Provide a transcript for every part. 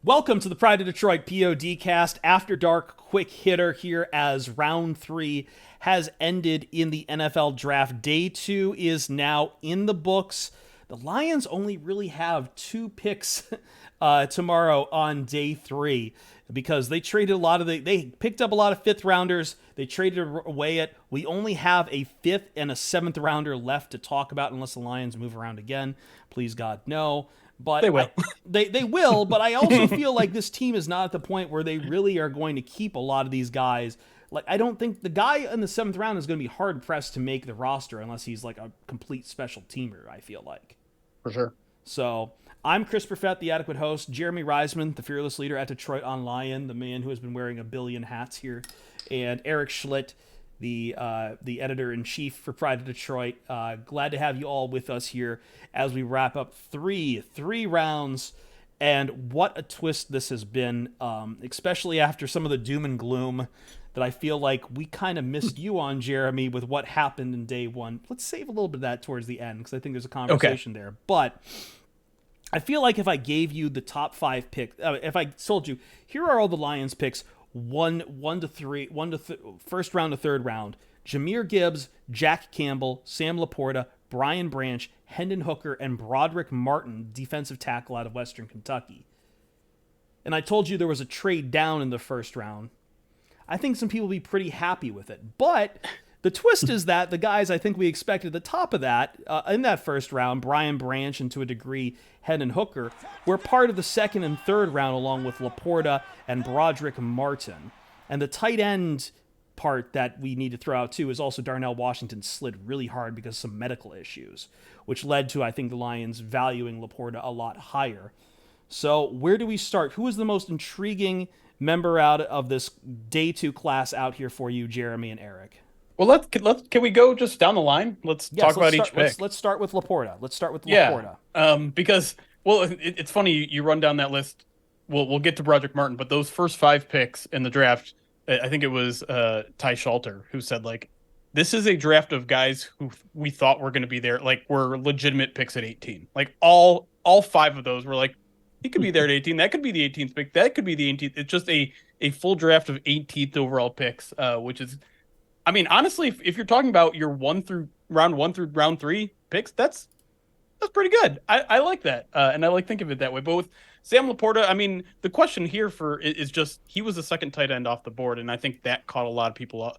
Welcome to the Pride of Detroit POD After Dark quick hitter here as round 3 has ended in the NFL draft. Day 2 is now in the books. The Lions only really have 2 picks tomorrow on day 3 because they traded they picked up a lot of 5th rounders. They traded away it. We only have a 5th and a 7th rounder left to talk about unless the Lions move around again. Please God, no. But They will. They will, but I also feel like this team is not at the point where they really are going to keep a lot of these guys. Like, I don't think the guy in the 7th round is going to be hard pressed to make the roster unless he's like a complete special teamer, I feel like. For sure. So I'm Chris Perfett, the adequate host. Jeremy Reisman, the fearless leader at Detroit Online, the man who has been wearing a billion hats here, and Erik Schlitt, the editor-in-chief for Pride of Detroit. Glad to have you all with us here as we wrap up three rounds. And what a twist this has been, especially after some of the doom and gloom that I feel like we kind of missed you on, Jeremy, with what happened in day 1. Let's save a little bit of that towards the end because I think there's a conversation there. But I feel like if I gave you the top 5 picks, if I told you, here are all the Lions picks, first round to third round: Jahmyr Gibbs, Jack Campbell, Sam LaPorta, Brian Branch, Hendon Hooker, and Brodric Martin, defensive tackle out of Western Kentucky. And I told you there was a trade down in the first round. I think some people will be pretty happy with it. But the twist is that the guys I think we expected at the top of that, in that first round, Brian Branch and to a degree Hendon Hooker, were part of the second and third round along with LaPorta and Brodric Martin. And the tight end part that we need to throw out too is also Darnell Washington slid really hard because of some medical issues, which led to, I think, the Lions valuing LaPorta a lot higher. So where do we start? Who is the most intriguing member out of this day 2 class out here for you, Jeremy and Erik? Well, can we go just down the line? Let's talk about each pick. Let's start with LaPorta. LaPorta. Because it's funny you run down that list. We'll get to Brodric Martin, but those first 5 picks in the draft, I think it was Ty Schalter who said, like, this is a draft of guys who we thought were going to be there, like, were legitimate picks at 18. Like all 5 of those were like, he could be there at 18. That could be the 18th pick. That could be the 18th. It's just a full draft of 18th overall picks, which is, I mean, honestly, if you're talking about your round 1 through round 3 picks, that's pretty good. I like that, and I like thinking of it that way. But with Sam LaPorta, I mean, the question here is just he was the second tight end off the board, and I think that caught a lot of people up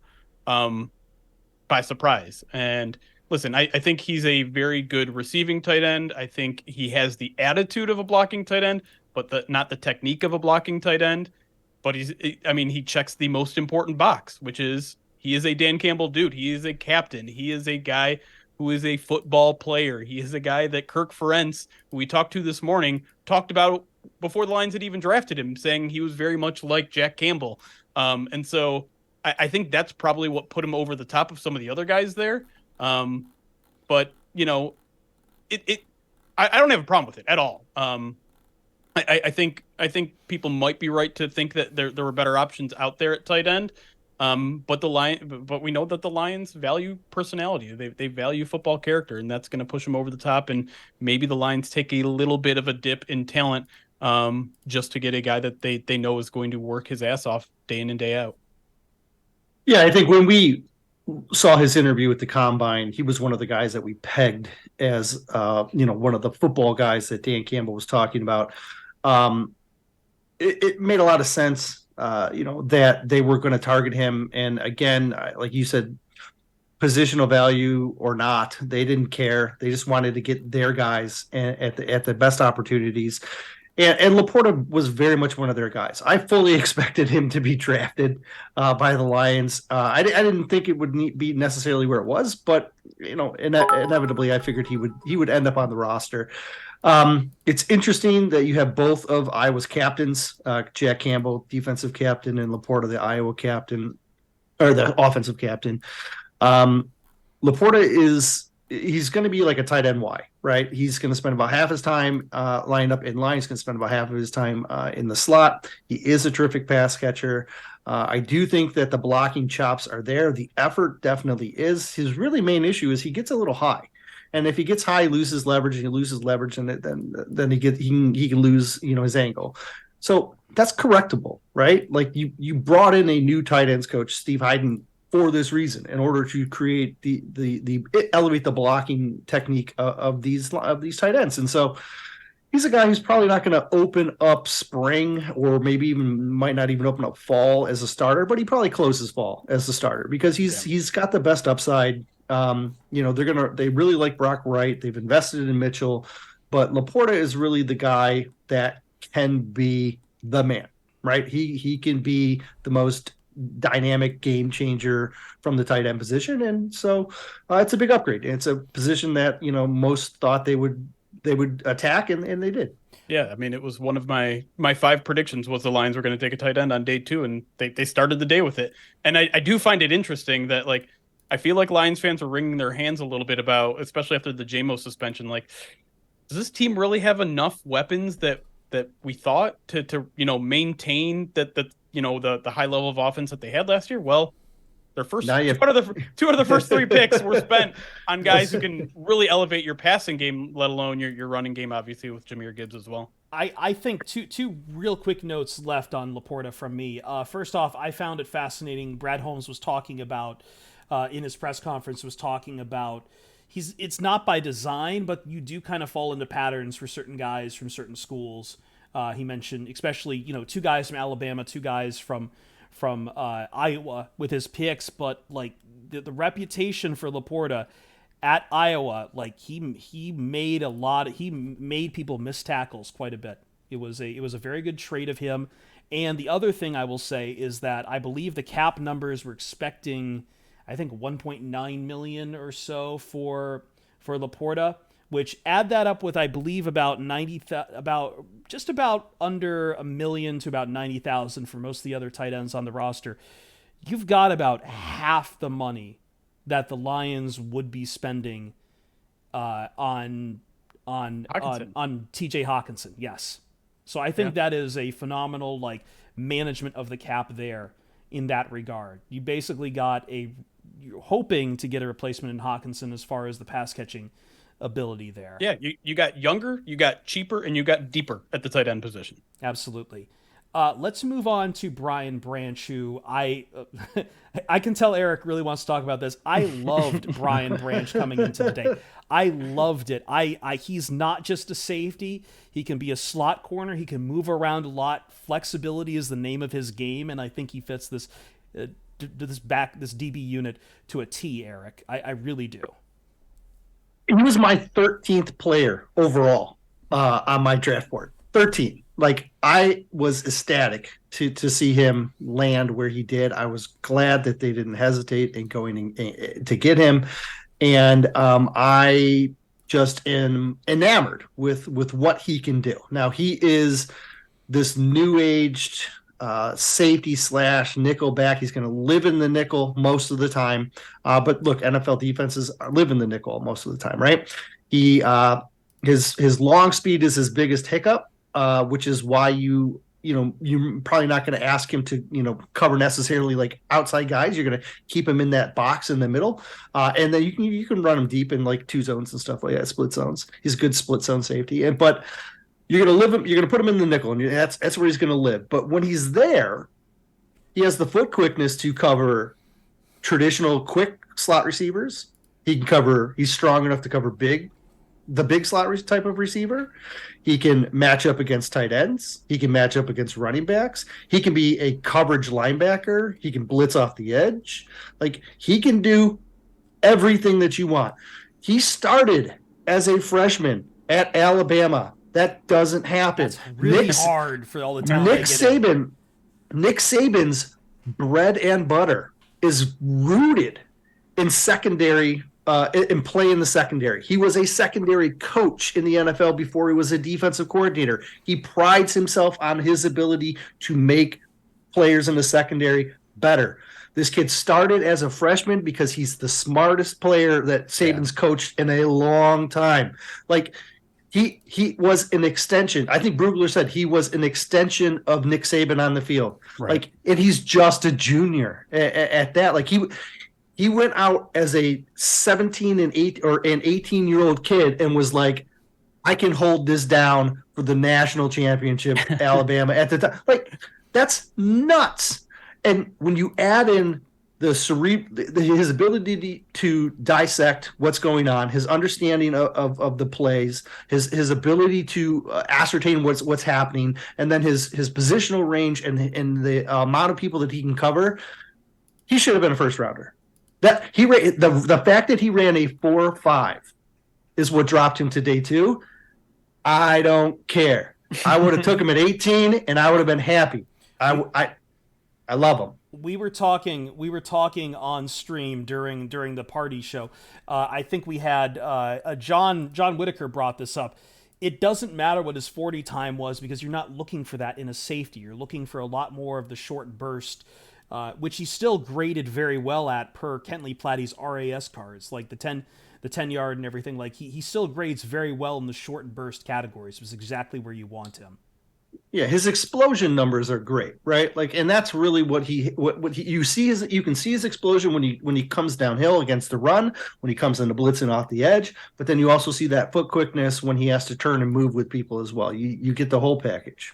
by surprise. And listen, I think he's a very good receiving tight end. I think he has the attitude of a blocking tight end, but not the technique of a blocking tight end. But he checks the most important box, which is he is a Dan Campbell dude. He is a captain. He is a guy who is a football player. He is a guy that Kirk Ferentz, who we talked to this morning, talked about before the Lions had even drafted him, saying he was very much like Jack Campbell. And so I think that's probably what put him over the top of some of the other guys there. But you know, I don't have a problem with it at all. I think people might be right to think that there were better options out there at tight end. But we know that the Lions value personality. They value football character, and that's going to push them over the top. And maybe the Lions take a little bit of a dip in talent, just to get a guy that they know is going to work his ass off day in and day out. Yeah, I think when we saw his interview at the Combine, he was one of the guys that we pegged as, one of the football guys that Dan Campbell was talking about. It made a lot of sense. That they were going to target him. And again, like you said, positional value or not, they didn't care. They just wanted to get their guys at the best opportunities. And LaPorta was very much one of their guys. I fully expected him to be drafted by the Lions. I didn't think it would be necessarily where it was, but inevitably, I figured he would end up on the roster. It's interesting that you have both of Iowa's captains, Jack Campbell, defensive captain, and LaPorta, the Iowa captain, or the offensive captain. LaPorta he's going to be like a tight end Y, right? He's going to spend about half his time lined up in line. He's going to spend about half of his time in the slot. He is a terrific pass catcher. I do think that the blocking chops are there. The effort definitely is. His really main issue is he gets a little high. And if he gets high, he loses leverage, and then he can lose, his angle. So that's correctable, right? Like you brought in a new tight ends coach, Steve Heiden, for this reason, in order to create the elevate the blocking technique of these tight ends. And so he's a guy who's probably not going to open up spring, or maybe even might not even open up fall as a starter, but he probably closes fall as the starter because he's got the best upside. They really like Brock Wright. They've invested in Mitchell, but LaPorta is really the guy that can be the man, right? He can be the most dynamic game changer from the tight end position, and so it's a big upgrade. It's a position that most thought they would attack, and they did. Yeah, I mean, it was one of my 5 predictions was the Lions were going to take a tight end on day 2, and they started the day with it. And I do find it interesting that, like, I feel like Lions fans are wringing their hands a little bit about, especially after the JMO suspension, like, does this team really have enough weapons that we thought to maintain the high level of offense that they had last year? Well, their first two out of the first 3 picks were spent on guys who can really elevate your passing game, let alone your running game, obviously, with Jahmyr Gibbs as well. I think two real quick notes left on LaPorta from me. First off, I found it fascinating. Brad Holmes was talking about, in his press conference, it's not by design, but you do kind of fall into patterns for certain guys from certain schools. He mentioned, especially, 2 guys from Alabama, 2 guys from Iowa with his picks, but like the reputation for LaPorta at Iowa, like he made people miss tackles quite a bit. It was a very good trade of him. And the other thing I will say is that I believe the cap numbers were expecting, I think, 1.9 million or so for LaPorta, which add that up with, I believe, about just about under $1 million to about 90,000 for most of the other tight ends on the roster. You've got about half the money that the Lions would be spending on T.J. Hawkinson. Yes, so I think that is a phenomenal management of the cap there in that regard. You basically you're hoping to get a replacement in Hawkinson as far as the pass catching ability there. Yeah, you got younger, you got cheaper, and you got deeper at the tight end position. Absolutely. Let's move on to Brian Branch, who I can tell Eric really wants to talk about this. I loved Brian Branch coming into the day. I loved it. He's not just a safety. He can be a slot corner. He can move around a lot. Flexibility is the name of his game, and I think he fits this DB unit to a T, Eric. I really do. He was my 13th player overall on my draft board. 13. Like, I was ecstatic to see him land where he did. I was glad that they didn't hesitate in going to get him. And I just am enamored with what he can do. Now, he is this new-aged safety / nickel back. He's going to live in the nickel most of the time. But look, NFL defenses live in the nickel most of the time, right? He his long speed is his biggest hiccup, which is why you're probably not going to ask him to cover necessarily like outside guys. You're going to keep him in that box in the middle, and then you can run him deep in like 2 zones and stuff like that, split zones. He's a good split zone safety, but you're going to put him in the nickel, and that's where he's going to live. But when he's there, he has the foot quickness to cover traditional quick slot receivers. He's strong enough to cover the big slot type of receiver. He can match up against tight ends. He can match up against running backs. He can be a coverage linebacker. He can blitz off the edge. Like, he can do everything that you want. He started as a freshman at Alabama. That doesn't happen. That's really hard for all the time. Nick Saban's bread and butter is rooted in secondary, in play in the secondary. He was a secondary coach in the NFL before he was a defensive coordinator. He prides himself on his ability to make players in the secondary better. This kid started as a freshman because he's the smartest player that Saban's coached in a long time. Like, he was an extension. I think Brugler said he was an extension of Nick Saban on the field. Right. Like, and he's just a junior at that. Like, he went out as a 17 and 8 or an 18-year-old kid and was like, I can hold this down for the national championship, Alabama at the time. Like, that's nuts. And when you add in his ability to dissect what's going on, his understanding of the plays, his ability to ascertain what's happening, and then his positional range and the amount of people that he can cover, he should have been a first rounder. The fact that he ran a 4.5 is what dropped him to day 2. I don't care. I would have took him at 18, and I would have been happy. I love him. We were talking on stream during the party show. I think we had John Whitaker brought this up. It doesn't matter what his 40 time was because you're not looking for that in a safety. You're looking for a lot more of the short burst, which he still graded very well at per Kentley Platty's RAS cards, like the 10 yard and everything. Like he still grades very well in the short and burst categories, which is exactly where you want him. Yeah, his explosion numbers are great, right? Like, and that's really what you see is you can see his explosion when he comes downhill against the run, when he comes into blitzing off the edge, but then you also see that foot quickness when he has to turn and move with people as well. You get the whole package.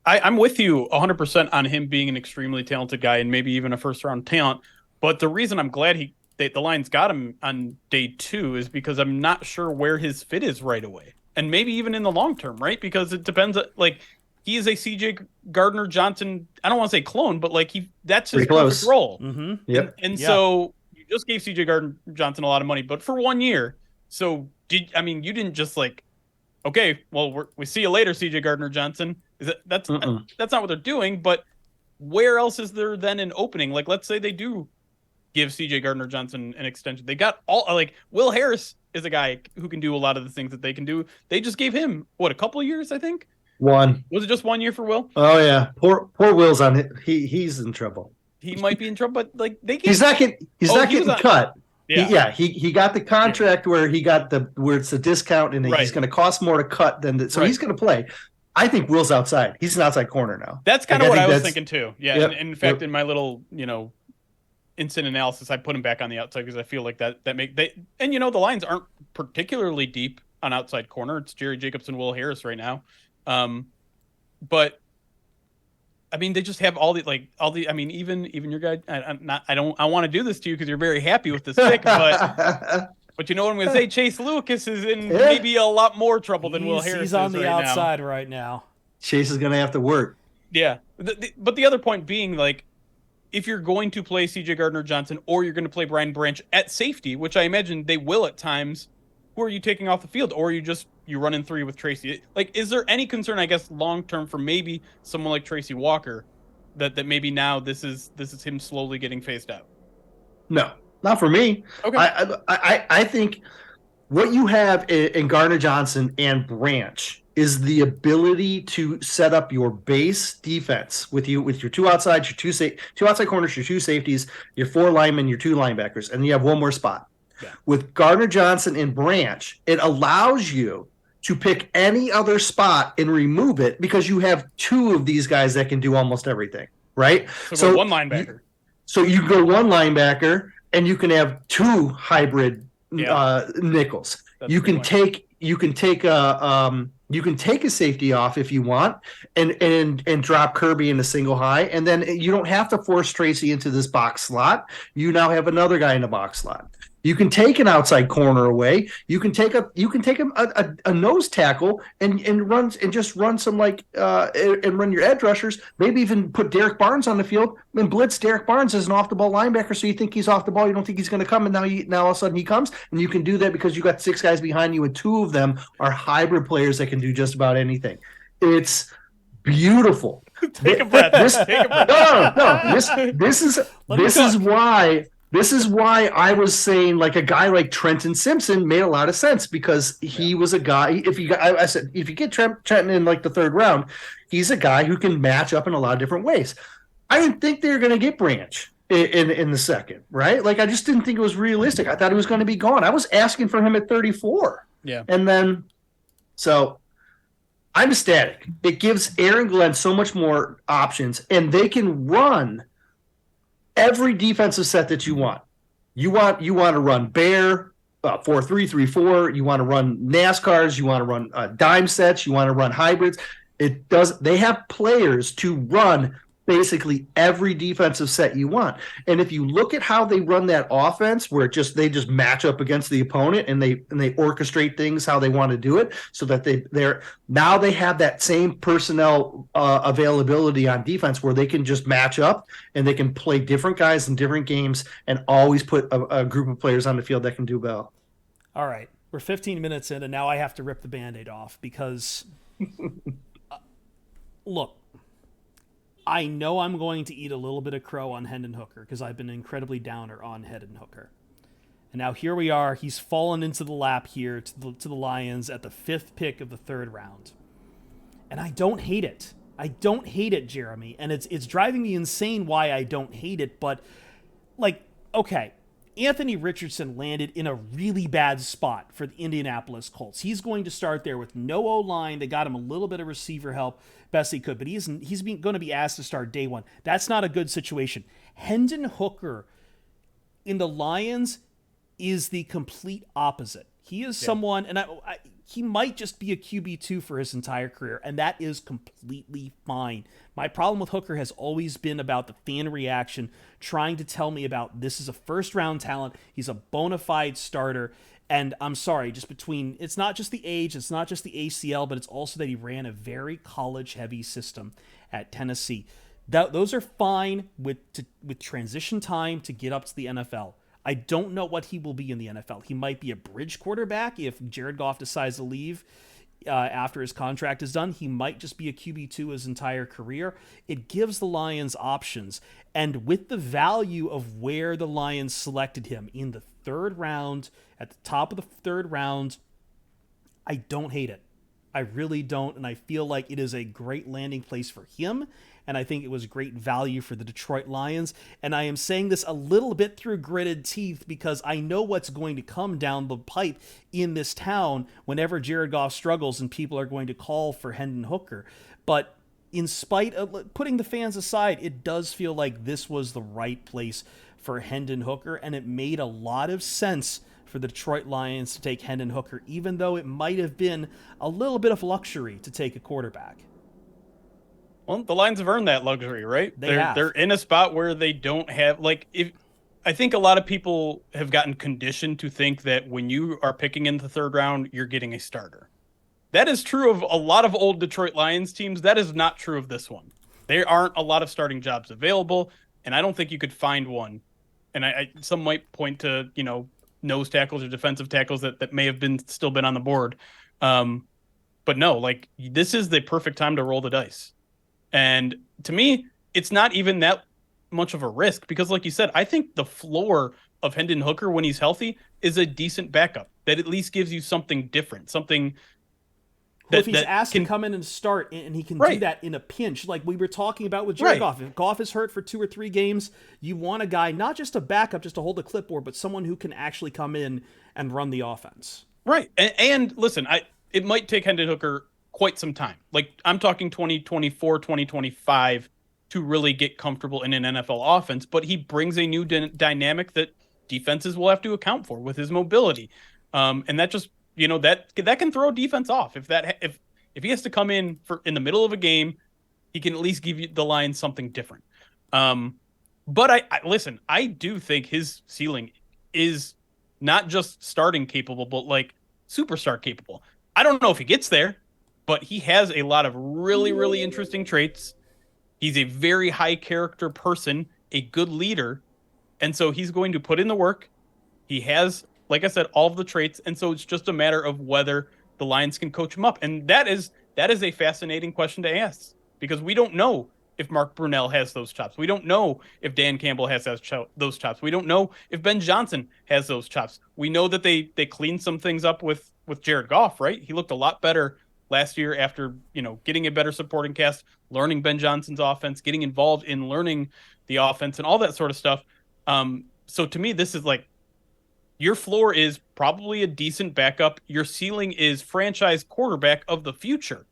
I'm with you 100% on him being an extremely talented guy and maybe even a first round talent. But the reason I'm glad the Lions got him on day 2 is because I'm not sure where his fit is right away. And maybe even in the long term, right? Because it depends. Like, he is a CJ Gardner-Johnson, I don't want to say clone, but like that's his perfect role. Mm-hmm. Yep. And so you just gave CJ Gardner-Johnson a lot of money, but for 1 year. So you didn't just like, okay, well, we see you later, CJ Gardner-Johnson. That's not what they're doing. But where else is there then an opening? Like, let's say they do give CJ Gardner-Johnson an extension. They got Will Harris is a guy who can do a lot of the things that they can do. They just gave him a couple of years, I think. 1. Was it just 1 year for Will? Oh yeah, poor Will's on it. He's in trouble. He might be in trouble, but like he's not getting cut. Yeah, he got the contract where it's a discount and he's going to cost more to cut than he's going to play. I think Will's outside. He's an outside corner now. That's kind of what I was thinking too. Yeah, yep, and in fact, in my little instant analysis, I put him back on the outside because I feel like that the Lions aren't particularly deep on outside corner. It's Jerry Jacobs and Will Harris right now, but I mean they just have all the even your guy. I want to do this to you because you're very happy with this pick, but you know what I'm going to say. Chase Lucas is in maybe a lot more trouble than Will Harris. He's on the outside right now. Chase is going to have to work. Yeah, but the other point being like, if you're going to play CJ Gardner-Johnson or you're going to play Brian Branch at safety, which I imagine they will at times, who are you taking off the field? Or you run in 3 with Tracy? Like, is there any concern, I guess, long-term for maybe someone like Tracy Walker that maybe now this is him slowly getting phased out? No, not for me. Okay. I think what you have in Gardner-Johnson and Branch is the ability to set up your base defense with your 2 outsides, your 2 outside corners, your 2 safeties, your 4 linemen, your 2 linebackers, and you have 1 more spot. Yeah. With Gardner-Johnson and Branch, it allows you to pick any other spot and remove it because you have 2 of these guys that can do almost everything, right? So 1 linebacker. So you go 1 linebacker, and you can have 2 hybrid nickels. You can take a safety off if you want and drop Kirby in a single high, and then you don't have to force Tracy into this box slot. You now have another guy in the box slot. You can take an outside corner away. You can take a nose tackle and just run some and run your edge rushers. Maybe even put Derek Barnes on the field and blitz Derek Barnes as an off the ball linebacker. So you think he's off the ball, you don't think he's going to come, and now all of a sudden he comes, and you can do that because you got 6 guys behind you, and 2 of them are hybrid players that can do just about anything. It's beautiful. Take a breath. No. This is why I was saying like a guy like Trenton Simpson made a lot of sense because he was a guy. If you get Trenton in like the 3rd round, he's a guy who can match up in a lot of different ways. I didn't think they were going to get Branch in the 2nd, right? Like I just didn't think it was realistic. I thought he was going to be gone. I was asking for him at 34. Yeah, and then so I'm ecstatic. It gives Aaron Glenn so much more options, and they can run every defensive set that you want. You want to run bear, 4-3-3-4. You want to run NASCARs. You want to run dime sets. You want to run hybrids. They have players to run basically every defensive set you want. And if you look at how they run that offense, where they just match up against the opponent and they orchestrate things how they want to do it, so that they have that same personnel availability on defense where they can just match up and they can play different guys in different games and always put a group of players on the field that can do well. All right, we're 15 minutes in, and now I have to rip the Band-Aid off because, look, I know I'm going to eat a little bit of crow on Hendon Hooker because I've been incredibly downer on Hendon Hooker. And now here we are. He's fallen into the lap here to the Lions at the 5th pick of the 3rd round. And I don't hate it. I don't hate it, Jeremy. And it's driving me insane why I don't hate it. But, okay, Anthony Richardson landed in a really bad spot for the Indianapolis Colts. He's going to start there with no O-line. They got him a little bit of receiver help, best he could, but he's going to be asked to start day one. That's not a good situation. Hendon Hooker in the Lions is the complete opposite. He is someone, and he might just be a QB2 for his entire career, and that is completely fine. My problem with Hooker has always been about the fan reaction, trying to tell me about this is a first-round talent, he's a bona fide starter, and I'm sorry, it's not just the age, it's not just the ACL, but it's also that he ran a very college-heavy system at Tennessee. Those are fine with transition time to get up to the NFL. I don't know what he will be in the NFL. He might be a bridge quarterback if Jared Goff decides to leave after his contract is done. He might just be a QB2 his entire career. It gives the Lions options. And with the value of where the Lions selected him in the 3rd round, at the top of the 3rd round, I don't hate it. I really don't. And I feel like it is a great landing place for him. And I think it was great value for the Detroit Lions. And I am saying this a little bit through gritted teeth because I know what's going to come down the pipe in this town whenever Jared Goff struggles and people are going to call for Hendon Hooker. But in spite of putting the fans aside, it does feel like this was the right place for Hendon Hooker. And it made a lot of sense for the Detroit Lions to take Hendon Hooker, even though it might have been a little bit of luxury to take a quarterback. Well, the Lions have earned that luxury, right? They're in a spot where they don't have I think a lot of people have gotten conditioned to think that when you are picking in the 3rd round, you're getting a starter. That is true of a lot of old Detroit Lions teams. That is not true of this one. There aren't a lot of starting jobs available, and I don't think you could find one. And some might point to, nose tackles or defensive tackles that may have still been on the board. But no, this is the perfect time to roll the dice. And to me, it's not even that much of a risk because, like you said, I think the floor of Hendon Hooker when he's healthy is a decent backup that at least gives you something different, something if he's asked to come in and start and he can do that in a pinch, like we were talking about with Jared Goff. If Goff is hurt for 2 or 3 games, you want a guy, not just a backup, just to hold the clipboard, but someone who can actually come in and run the offense. Right. And listen, it might take Hendon Hooker quite some time. I'm talking 2024, 2025 to really get comfortable in an NFL offense, but he brings a new dynamic that defenses will have to account for with his mobility. And that just, that can throw defense off. If he has to come in the middle of a game, he can at least give the Lions something different. But I do think his ceiling is not just starting capable, but superstar capable. I don't know if he gets there, but he has a lot of really, really interesting traits. He's a very high character person, a good leader. And so he's going to put in the work. He has, like I said, all of the traits. And so it's just a matter of whether the Lions can coach him up. And that is a fascinating question to ask because we don't know if Mark Brunell has those chops. We don't know if Dan Campbell has those chops. We don't know if Ben Johnson has those chops. We know that they cleaned some things up with Jared Goff, right? He looked a lot better last year after, getting a better supporting cast, learning Ben Johnson's offense, getting involved in learning the offense and all that sort of stuff. So to me, this is your floor is probably a decent backup. Your ceiling is franchise quarterback of the future.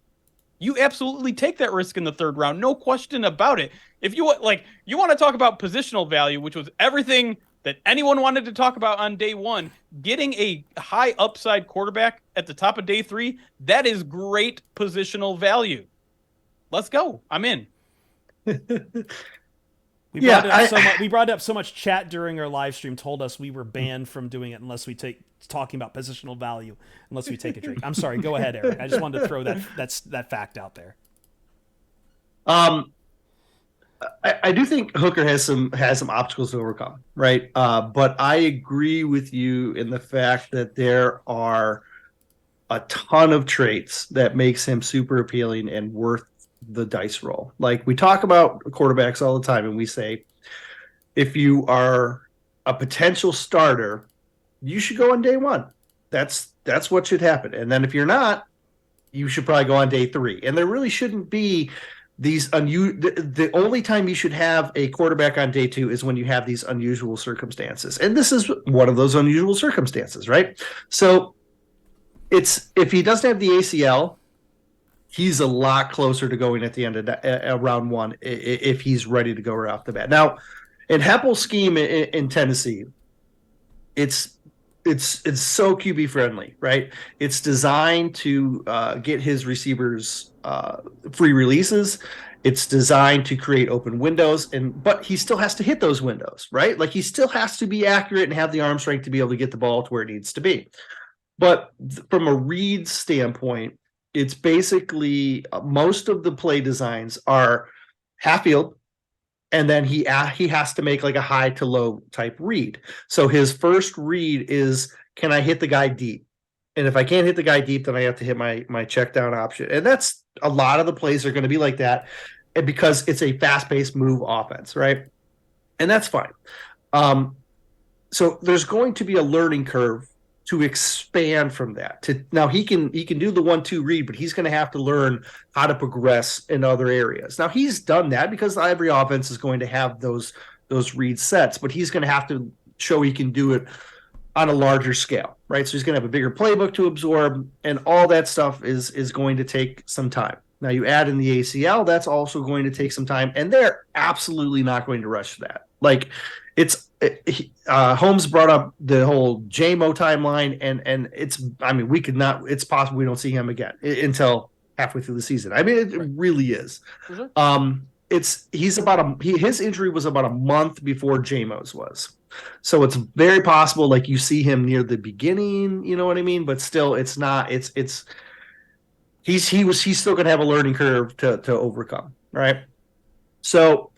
You absolutely take that risk in the 3rd round. No question about it. If you want to talk about positional value, which was everything that anyone wanted to talk about on day one, getting a high upside quarterback at the top of day 3, that is great positional value. Let's go. I'm in. We brought up so much chat during our live stream told us we were banned from doing it unless we take talking about positional value, unless we take a drink. I'm sorry. Go ahead, Eric. I just wanted to throw that fact out there. I do think Hooker has some obstacles to overcome, right? But I agree with you in the fact that there are a ton of traits that makes him super appealing and worth the dice roll. Like we talk about quarterbacks all the time, and we say, if you are a potential starter, you should go on day 1. That's what should happen. And then if you're not, you should probably go on day 3. And there really shouldn't be these the only time you should have a quarterback on day 2 is when you have these unusual circumstances. And this is one of those unusual circumstances, right? So it's, if he doesn't have the ACL, he's a lot closer to going at the end of round 1 if he's ready to go right off the bat. Now, in Heppel's scheme in Tennessee, it's so QB friendly, right? It's designed to get his receivers free releases. It's designed to create open windows, but he still has to hit those windows, right? Like he still has to be accurate and have the arm strength to be able to get the ball to where it needs to be. But from a read standpoint, it's basically most of the play designs are half field, and then he has to make like a high to low type read. So his first read is, can I hit the guy deep? And if I can't hit the guy deep, then I have to hit my check down option. And that's, a lot of the plays are going to be like that, and because it's a fast-paced move offense, right? And that's fine. So there's going to be a learning curve to expand from that. Now he can do the 1-2 read, but he's going to have to learn how to progress in other areas. Now he's done that because every offense is going to have those read sets, but he's going to have to show he can do it on a larger scale, right? So he's going to have a bigger playbook to absorb, and all that stuff is going to take some time. Now you add in the ACL, that's also going to take some time, and they're absolutely not going to rush that. Like Holmes brought up the whole JMO timeline, and it's possible we don't see him again until halfway through the season. I mean, it really is. Mm-hmm. His injury was about a month before JMO's was. So it's very possible, like you see him near the beginning, you know what I mean? But still, it's not. He's still going to have a learning curve to overcome, right? So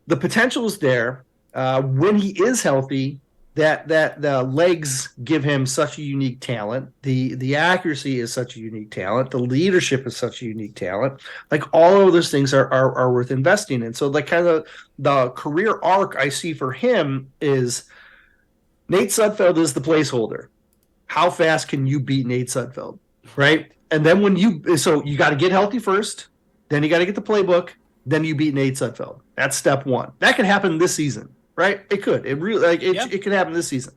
the potential is there. When he is healthy, that the legs give him such a unique talent. The accuracy is such a unique talent. The leadership is such a unique talent. Like all of those things are worth investing in. So like kind of the career arc I see for him is Nate Sudfeld is the placeholder. How fast can you beat Nate Sudfeld, right? And then you got to get healthy first, then you got to get the playbook, then you beat Nate Sudfeld. That's step 1. That could happen this season, right? It could. It really it could happen this season.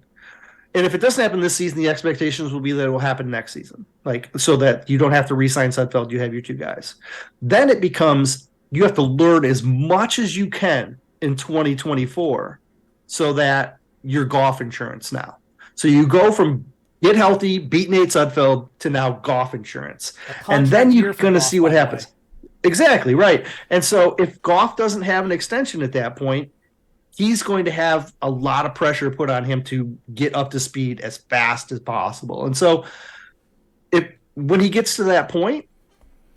And if it doesn't happen this season, the expectations will be that it will happen next season. Like so that you don't have to re-sign Sudfeld, you have your 2 guys. Then it becomes you have to learn as much as you can in 2024 so that you're golf insurance now. So you go from get healthy, beat Nate Sudfeld to now golf insurance. And then you're going to see what happens. Exactly, right. And so if Goff doesn't have an extension at that point, he's going to have a lot of pressure put on him to get up to speed as fast as possible. And so when he gets to that point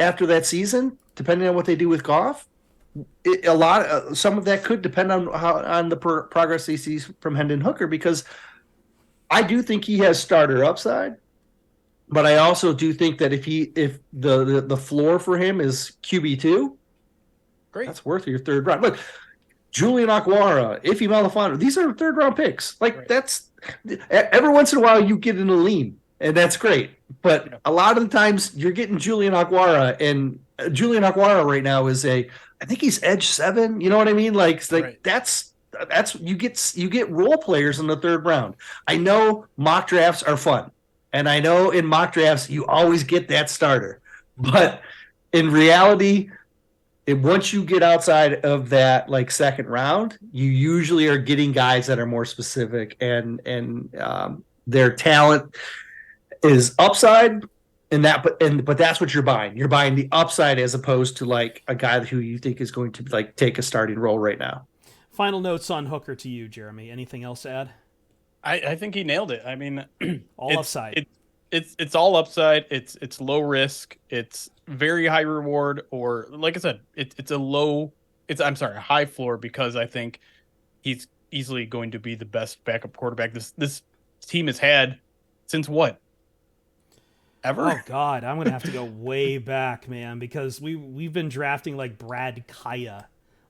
after that season, depending on what they do with Goff, some of that could depend on the progress he sees from Hendon Hooker, because I do think he has starter upside, but I also do think that if the floor for him is QB2, great, that's worth your 3rd round. Look, Julian Aguara, Ife Malafano, these are 3rd round picks. Like right. That's every once in a while you get in a lean, and that's great. But a lot of the times you're getting Julian Aguara, and Julian Aguara right now is I think he's edge 7. You know what I mean? Like right. That's you get role players in the 3rd round. I know mock drafts are fun, and I know in mock drafts you always get that starter, but in reality, once you get outside of that like second round, you usually are getting guys that are more specific and their talent is upside but that's what you're buying. You're buying the upside as opposed to like a guy who you think is going to like take a starting role right now. Final notes on Hooker to you, Jeremy. Anything else to add? I think he nailed it. I mean, all upside. It's all upside. It's low risk. It's very high reward, or like I said, it's a high floor, because I think he's easily going to be the best backup quarterback this team has had since what? Ever? Oh God, I'm gonna have to go way back, man, because we've been drafting like Brad Kaya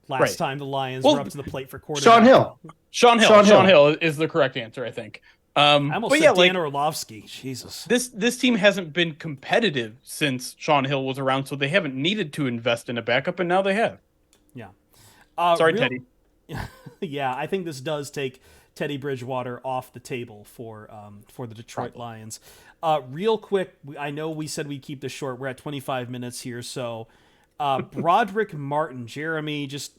last time the Lions were up to the plate for quarterback. Sean Hill is the correct answer, I think. I almost said Dan Orlovsky. Jesus. This team hasn't been competitive since Sean Hill was around, so they haven't needed to invest in a backup, and now they have. Yeah. Teddy. Yeah, I think this does take Teddy Bridgewater off the table for the Detroit Lions. Real quick, I know we said we'd keep this short. We're at 25 minutes here, so Brodric Martin, Jeremy, just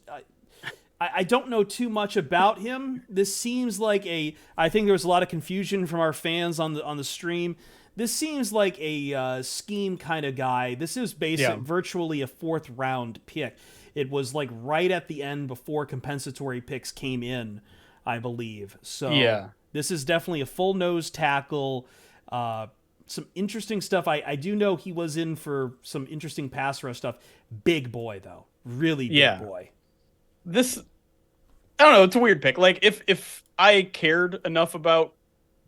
I don't know too much about him. This seems like I think there was a lot of confusion from our fans on the stream. This seems like a scheme kind of guy. This is virtually a 4th round pick. It was like right at the end before compensatory picks came in, I believe. So this is definitely a full nose tackle. Some interesting stuff. I do know he was in for some interesting pass rush stuff. Big boy though, really big boy. This, I don't know. It's a weird pick. Like if I cared enough about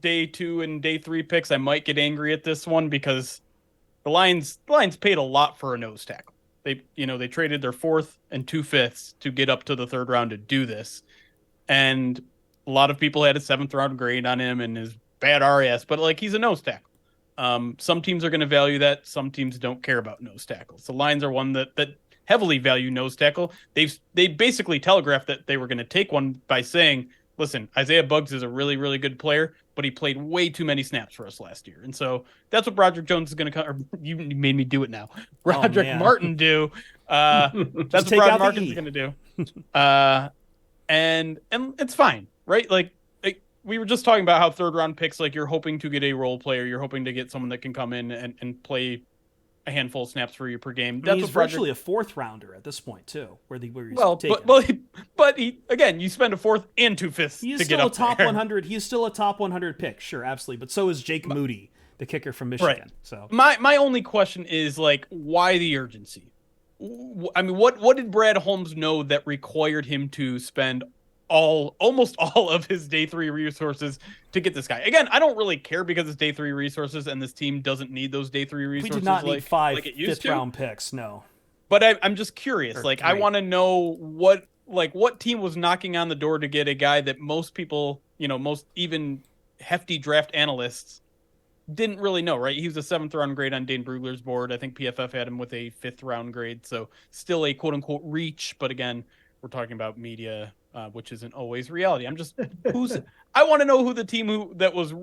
day 2 and day 3 picks, I might get angry at this one, because the Lions paid a lot for a nose tackle. They traded their 4th and 2 5ths to get up to the 3rd round to do this, and a lot of people had a 7th round grade on him and his bad RAS, but like, he's a nose tackle. Some teams are going to value that. Some teams don't care about nose tackles. The Lions are one that heavily value nose tackle. They basically telegraphed that they were going to take one by saying, listen, Isaiah Buggs is a really, really good player, but he played way too many snaps for us last year. And so that's what Broderick Jones is going to come. Or you made me do it now. Broderick Martin do. That's what Broderick Martin's going to do. And it's fine, right? Like we were just talking about how 3rd round picks, like, you're hoping to get a role player. You're hoping to get someone that can come in and play a handful of snaps for you per game. That's he's virtually a 4th rounder at this point too. But again, you spend a 4th and 2 5ths to get up top there. 100. He's still a top 100 pick, sure, absolutely. But so is Jake Moody, the kicker from Michigan. Right. So my only question is, like, why the urgency? I mean, what did Brad Holmes know that required him to spend almost all of his day 3 resources to get this guy? Again, I don't really care, because it's day 3 resources and this team doesn't need those day 3 resources. We did not need 5 5th round picks, no. But I'm just curious. Like, I want to know what team was knocking on the door to get a guy that most people, most even hefty draft analysts didn't really know, right? He was a 7th round grade on Dane Brugler's board. I think PFF had him with a 5th round grade, so still a quote unquote reach. But again, we're talking about media, which isn't always reality. I want to know who the team that was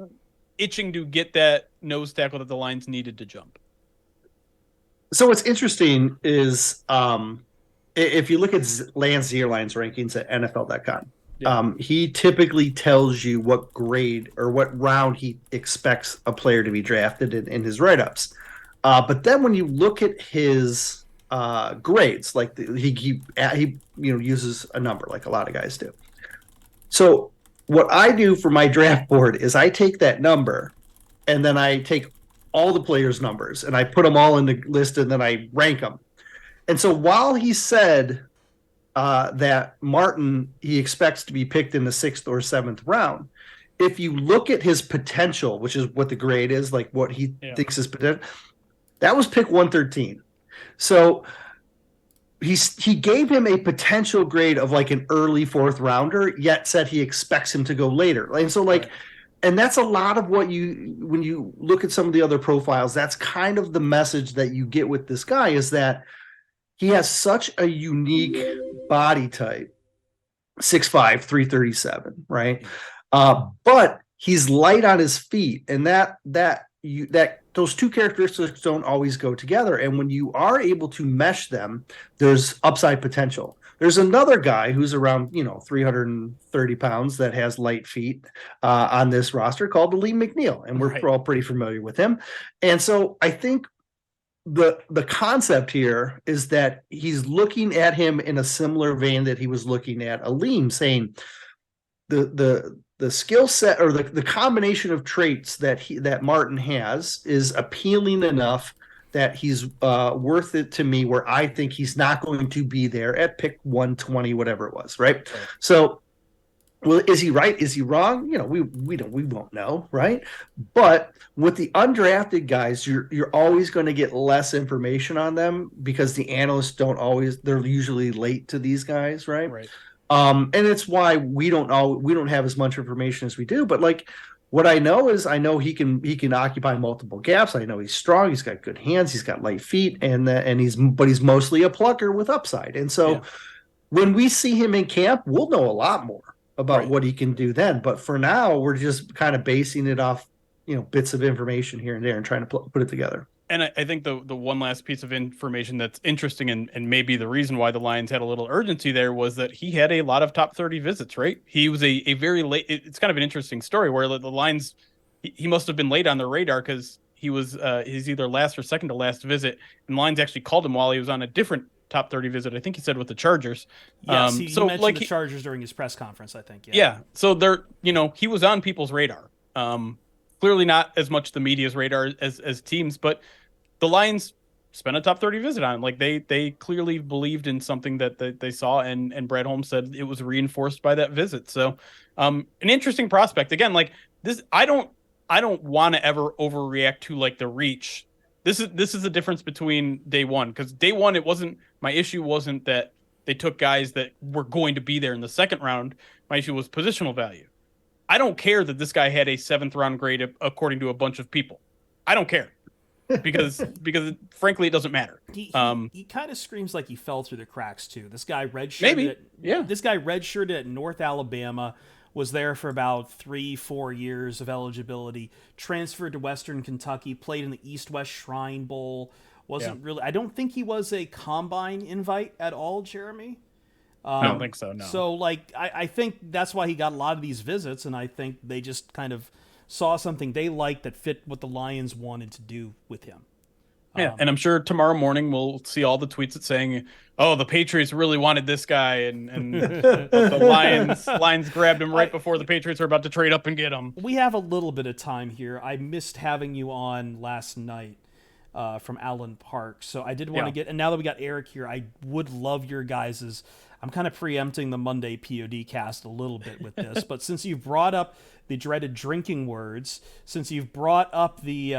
itching to get that nose tackle that the Lions needed to jump. So what's interesting is if you look at Lance Zierlein's rankings at NFL.com, he typically tells you what grade or what round he expects a player to be drafted in his write-ups. But then when you look at his grades, like he uses a number like a lot of guys do. So what I do for my draft board is I take that number and then I take all the players' numbers and I put them all in the list and then I rank them. And so while he said that Martin, he expects to be picked in the 6th or 7th round, if you look at his potential, which is what the grade is, like what he thinks is potential, that was pick 113. So he gave him a potential grade of like an early 4th rounder, yet said he expects him to go later. And so and that's a lot of what when you look at some of the other profiles, that's kind of the message that you get with this guy, is that he has such a unique body type, 6'5", 337, right? But he's light on his feet, and that those two characteristics don't always go together. And when you are able to mesh them, there's upside potential. There's another guy who's around, 330 pounds that has light feet on this roster called Aleem McNeil. And we're all pretty familiar with him. And so I think the concept here is that he's looking at him in a similar vein that he was looking at Aleem, saying the skill set or the combination of traits that Martin has is appealing enough that he's worth it to me, where I think he's not going to be there at pick 120, whatever it was, right? So, well, is he right? Is he wrong? We won't know, right? But with the undrafted guys, you're always going to get less information on them because the analysts they're usually late to these guys, right? Right. And it's why we don't have as much information as we do. But like, what I know is he can occupy multiple gaps. I know he's strong. He's got good hands. He's got light feet, and he's mostly a plucker with upside. And so when we see him in camp, we'll know a lot more about what he can do then. But for now, we're just kind of basing it off, bits of information here and there and trying to put it together. And I think the one last piece of information that's interesting and maybe the reason why the Lions had a little urgency there was that he had a lot of top 30 visits, right? He was a very late. It's kind of an interesting story where the Lions, he must have been late on their radar because he was his either last or second to last visit. And Lions actually called him while he was on a different top 30 visit. I think he said with the Chargers. Yes, he mentioned the Chargers during his press conference, I think. Yeah. So he was on people's radar. Clearly not as much the media's radar as teams, but the Lions spent a top 30 visit on him. Like they clearly believed in something that they saw, and Brad Holmes said it was reinforced by that visit. So an interesting prospect. Again, like this, I don't want to ever overreact to like the reach. This is the difference between day one, because day one, my issue wasn't that they took guys that were going to be there in the second round. My issue was positional value. I don't care that this guy had a 7th round grade according to a bunch of people. I don't care because frankly, it doesn't matter. He kind of screams like he fell through the cracks too. This guy redshirted. This guy redshirted at North Alabama, was there for about 3-4 years of eligibility, transferred to Western Kentucky, played in the East-West Shrine Bowl. Really. I don't think he was a combine invite at all, Jeremy. I don't think so, no. So, I think that's why he got a lot of these visits, and I think they just kind of saw something they liked that fit what the Lions wanted to do with him. Yeah, and I'm sure tomorrow morning we'll see all the tweets saying, "Oh, the Patriots really wanted this guy," and the Lions grabbed him right before the Patriots were about to trade up and get him. We have a little bit of time here. I missed having you on last night from Allen Park, so I did want to get. And now that we got Erik here, I would love your guys's. I'm kind of preempting the Monday POD cast a little bit with this, but since you've brought up the dreaded drinking words, since you've brought up the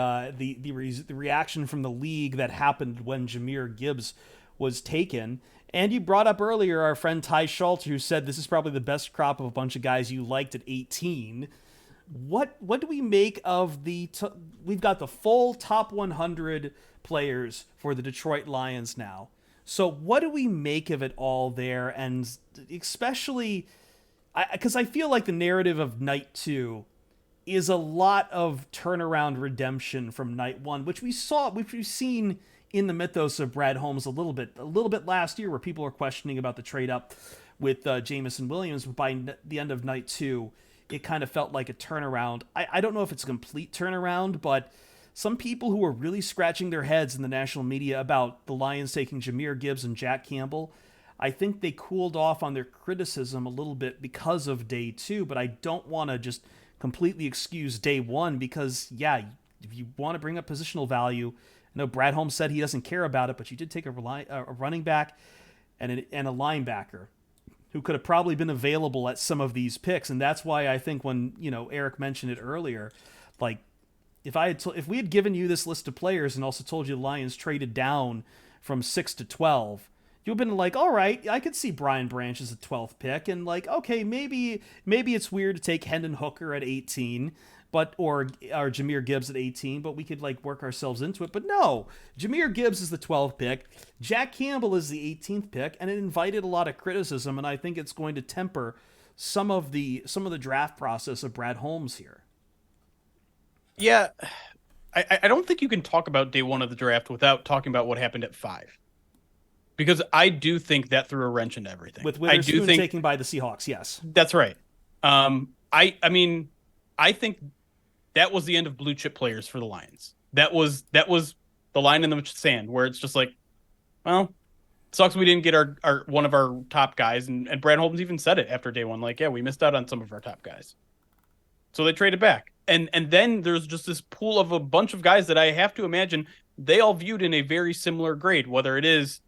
reaction from the league that happened when Jahmyr Gibbs was taken, and you brought up earlier our friend Ty Schultz, who said this is probably the best crop of a bunch of guys you liked at 18. What do we make of we've got the full top 100 players for the Detroit Lions now. So what do we make of it all there? And especially, because I feel like the narrative of night 2 is a lot of turnaround redemption from night 1, which we've seen in the mythos of Brad Holmes a little bit last year, where people were questioning about the trade up with Jamison Williams. But by the end of night 2, it kind of felt like a turnaround. I don't know if it's a complete turnaround, but some people who were really scratching their heads in the national media about the Lions taking Jahmyr Gibbs and Jack Campbell, I think they cooled off on their criticism a little bit because of day 2, but I don't want to just completely excuse day 1 because, if you want to bring up positional value, I know Brad Holmes said he doesn't care about it, but you did take a running back and a linebacker who could have probably been available at some of these picks, and that's why I think when Erik mentioned it earlier, like if we had given you this list of players and also told you the Lions traded down from 6 to 12, you've been like, all right, I could see Brian Branch as a 12th pick, and like, okay, maybe it's weird to take Hendon Hooker at 18, or Jahmyr Gibbs at 18, but we could like work ourselves into it. But no, Jahmyr Gibbs is the 12th pick, Jack Campbell is the 18th pick, and it invited a lot of criticism, and I think it's going to temper some of the draft process of Brad Holmes here. Yeah, I don't think you can talk about day one of the draft without talking about what happened at 5. Because I do think that threw a wrench into everything. With Witherspoon taken by the Seahawks, yes. That's right. I mean, I think that was the end of blue chip players for the Lions. That was the line in the sand where it's just like, well, sucks we didn't get our one of our top guys, and Brad Holmes even said it after day one, like, yeah, we missed out on some of our top guys. So they traded back. And then there's just this pool of a bunch of guys that I have to imagine they all viewed in a very similar grade, whether it is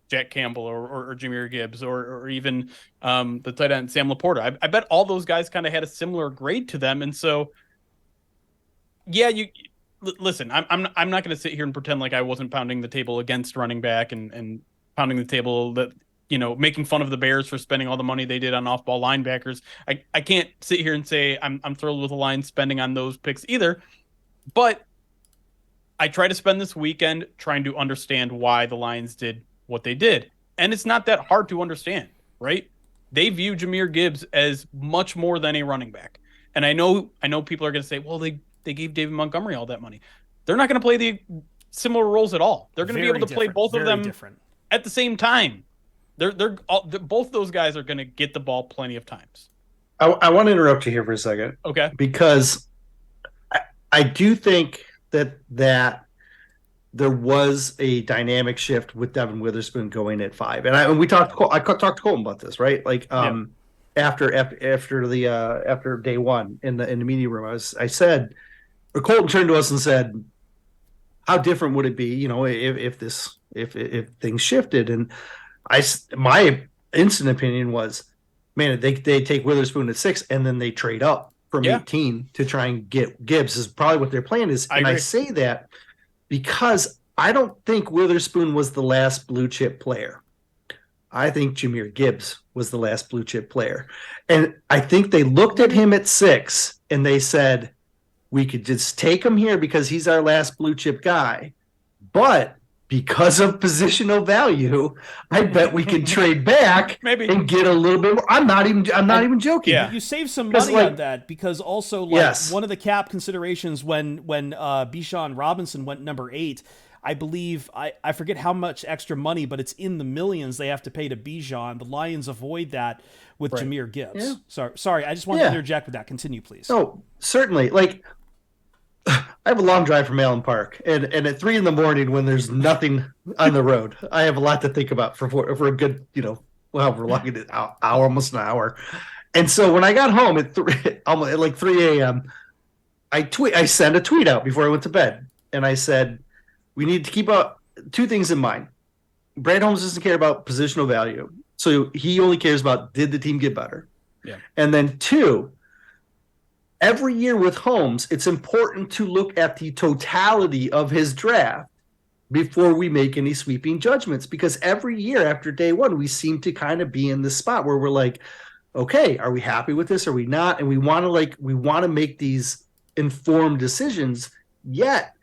Jack Campbell or Jahmyr Gibbs or even the tight end Sam LaPorta. I bet all those guys kind of had a similar grade to them, and so yeah, you listen. I'm not going to sit here and pretend like I wasn't pounding the table against running back and pounding the table that making fun of the Bears for spending all the money they did on off-ball linebackers. I can't sit here and say I'm thrilled with the Lions spending on those picks either, but I try to spend this weekend trying to understand why the Lions did what they did. And it's not that hard to understand, right? They view Jahmyr Gibbs as much more than a running back. And I know people are going to say, well, they gave David Montgomery all that money. They're not going to play the similar roles at all. They're going to be able to play both of them at the same time. Both those guys are going to get the ball plenty of times. I want to interrupt you here for a second. Okay. Because I do think that there was a dynamic shift with Devin Witherspoon going at 5, and I talked to Colton about this, right? Like after day one in the media room, I said, or Colton turned to us and said, how different would it be, if things shifted? And my instant opinion was, man, they take Witherspoon at 6 and then they trade up from 18 to try and get Gibbs is probably what their plan is. I say that because I don't think Witherspoon was the last blue chip player. I think Jahmyr Gibbs was the last blue chip player. And I think they looked at him at 6 and they said, we could just take him here because he's our last blue chip guy. But because of positional value, I bet we can trade back and get a little bit more. I'm not even joking. Yeah. You save some money on that because also one of the cap considerations when Bijan Robinson went number 8, I believe I forget how much extra money, but it's in the millions they have to pay to Bijan. The Lions avoid that with Jahmyr Gibbs. Yeah. Sorry, I just wanted to interject with that. Continue, please. No, certainly. I have a long drive from Allen Park, and at 3 a.m. when there's nothing on the road, I have a lot to think about for a good, however long it is, almost an hour. And so when I got home at 3 a.m., I sent a tweet out before I went to bed, and I said, we need to keep up 2 things in mind. Brad Holmes doesn't care about positional value, so he only cares about did the team get better. Yeah. And then 2. Every year with Holmes, it's important to look at the totality of his draft before we make any sweeping judgments, because every year after day one, we seem to kind of be in this spot where we're like, okay, are we happy with this? Are we not? And we want to make these informed decisions. Yet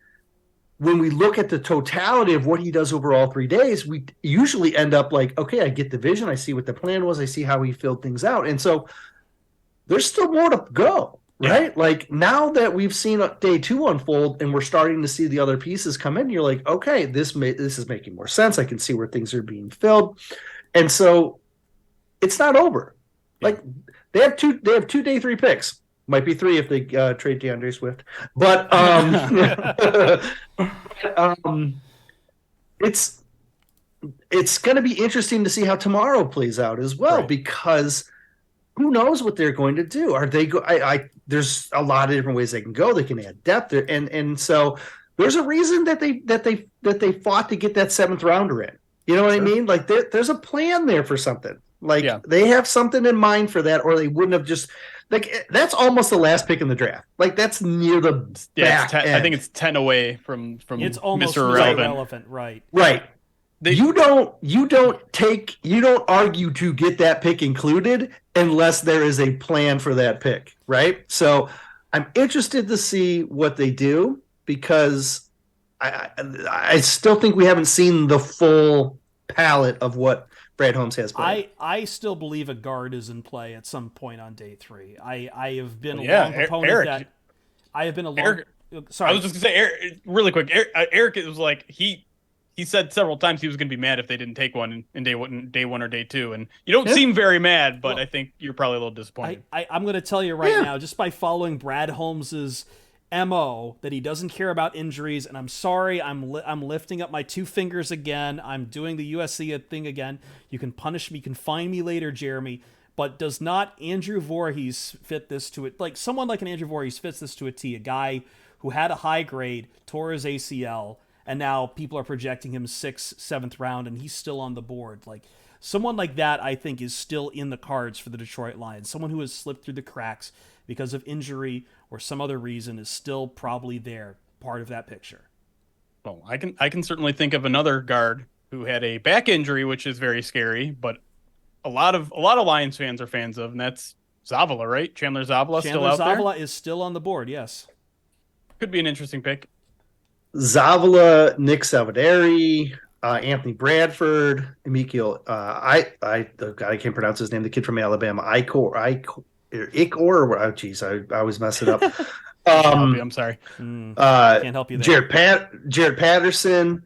when we look at the totality of what he does over all 3 days, we usually end up like, okay, I get the vision. I see what the plan was. I see how he filled things out. And so there's still more to go. Right? Yeah. Like now that we've seen day 2 unfold and we're starting to see the other pieces come in, you're like, okay, this is making more sense. I can see where things are being filled. And so it's not over. Yeah. Like they have two day 3 picks. Might be 3 if they trade DeAndre Swift. But it's going to be interesting to see how tomorrow plays out as well, because who knows what they're going to do? Are they there's a lot of different ways they can go. They can add depth, and so there's a reason that they fought to get that 7th rounder in. You know what I mean? Like there's a plan there for something. They have something in mind for that, or they wouldn't have just that's almost the last pick in the draft. Like that's near the back end. I think it's 10 away from it's almost Mr. irrelevant, right? Right. You don't argue to get that pick included unless there is a plan for that pick, right? So I'm interested to see what they do, because I still think we haven't seen the full palette of what Brad Holmes has played. I still believe a guard is in play at some point on day 3. I have been a long proponent Erik, that I have been a long Sorry. I was just gonna say, Eric, really quick. Eric, it was like he said several times he was gonna be mad if they didn't take one in day one or day two, and you don't seem very mad, but Well, I think you're probably a little disappointed. I'm going to tell you right now, just by following Brad Holmes's MO, that he doesn't care about injuries, and I'm sorry, I'm lifting up my 2 fingers again. I'm doing the USC thing again. You can punish me, you can find me later, Jeremy. But does not Andrew Voorhees fit this to it? Like someone like an Andrew Voorhees fits this to a T. A guy who had a high grade, tore his ACL, and now people are projecting him 6th, 7th round, and he's still on the board. Like someone like that, I think, is still in the cards for the Detroit Lions. Someone who has slipped through the cracks because of injury or some other reason is still probably there, part of that picture. Well, I can certainly think of another guard who had a back injury, which is very scary, but a lot of Lions fans are fans of, and that's Zavala, right? Chandler Zavala still out there? Zavala is still on the board, yes. Could be an interesting pick. Zavala, Nick Salvadori, Anthony Bradford, Ezekiel. I can't pronounce his name. The kid from Alabama, Icor. Oh, geez, I always mess it up. I'm sorry. Can't help you there. Jared Patterson,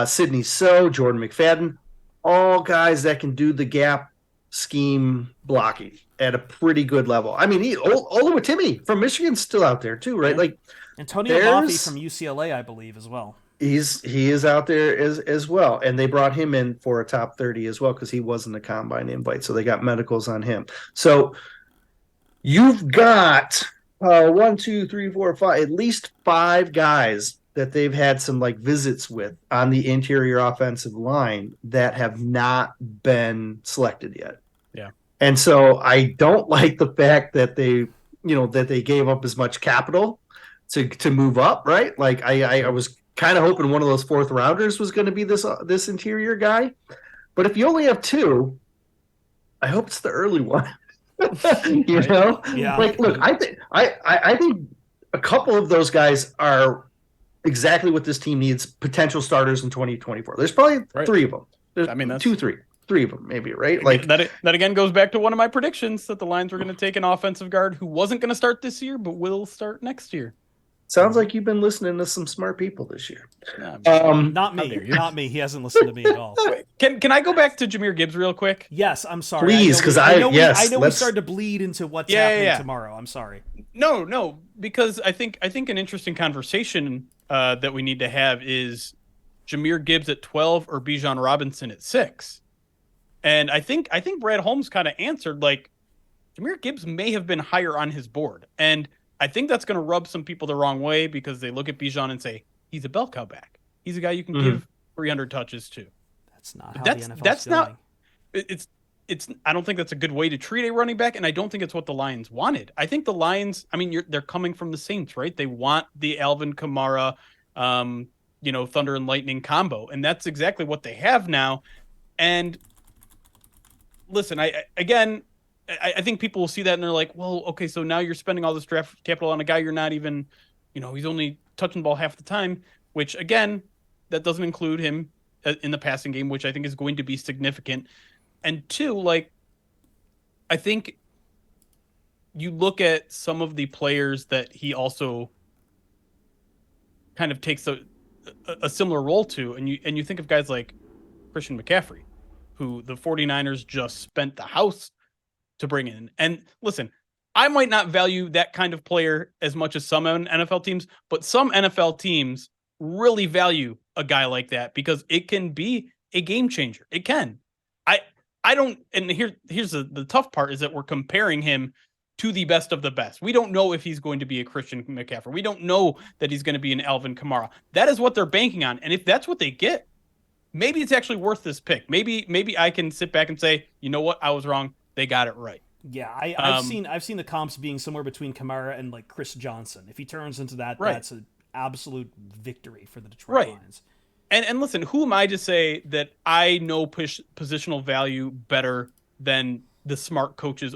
Sidney So, Jordan McFadden, all guys that can do the gap scheme blocking at a pretty good level. I mean, Oluwatimi from Michigan's still out there too, right? Yeah. Like Antonio Mafi from UCLA, I believe, as well. He is out there as well, and they brought him in for a top 30 as well because he wasn't a combine invite, so they got medicals on him. So you've got 1, 2, 3, 4, 5, at least 5 guys that they've had some like visits with on the interior offensive line that have not been selected yet. Yeah. And so I don't like the fact that they gave up as much capital to move up, right? Like I was kind of hoping one of those 4th rounders was going to be this interior guy. But if you only have 2, I hope it's the early one. you right? know? Yeah. Like, look, I think a couple of those guys are exactly what this team needs, potential starters in 2024. There's probably 3 of them. There's 3 of them maybe, right? Like that again goes back to one of my predictions that the Lions were going to take an offensive guard who wasn't going to start this year but will start next year. Sounds like you've been listening to some smart people this year. Not me. He hasn't listened to me at all. Can I go back to Jahmyr Gibbs real quick? Yes, I'm sorry. Please, because I know we started to bleed into what's happening tomorrow. I'm sorry. No, because I think an interesting conversation that we need to have is Jahmyr Gibbs at 12 or Bijan Robinson at 6. And I think Brad Holmes kind of answered, like, Jahmyr Gibbs may have been higher on his board. And I think that's going to rub some people the wrong way because they look at Bijan and say, he's a bell cow back. He's a guy you can give 300 touches to. That's not how the NFL's not. It's. I don't think that's a good way to treat a running back, and I don't think it's what the Lions wanted. I think the Lions, I mean, they're coming from the Saints, right? They want the Alvin Kamara, Thunder and Lightning combo, and that's exactly what they have now. And listen, I think people will see that and they're like, well, okay, so now you're spending all this draft capital on a guy you're not even, he's only touching the ball half the time, which again, that doesn't include him in the passing game, which I think is going to be significant. And 2, like, I think you look at some of the players that he also kind of takes a similar role to, and you think of guys like Christian McCaffrey, who the 49ers just spent the house to bring in. And listen, I might not value that kind of player as much as some NFL teams, but some NFL teams really value a guy like that because it can be a game changer. It can. I don't, and here's the tough part is that we're comparing him to the best of the best. We don't know if he's going to be a Christian McCaffrey. We don't know that he's going to be an Alvin Kamara. That is what they're banking on. And if that's what they get, maybe it's actually worth this pick. Maybe I can sit back and say, you know what? I was wrong. They got it right. Yeah, I've seen the comps being somewhere between Kamara and like Chris Johnson. If he turns into that, that's an absolute victory for the Detroit Lions. And listen, who am I to say that I know positional value better than the smart coaches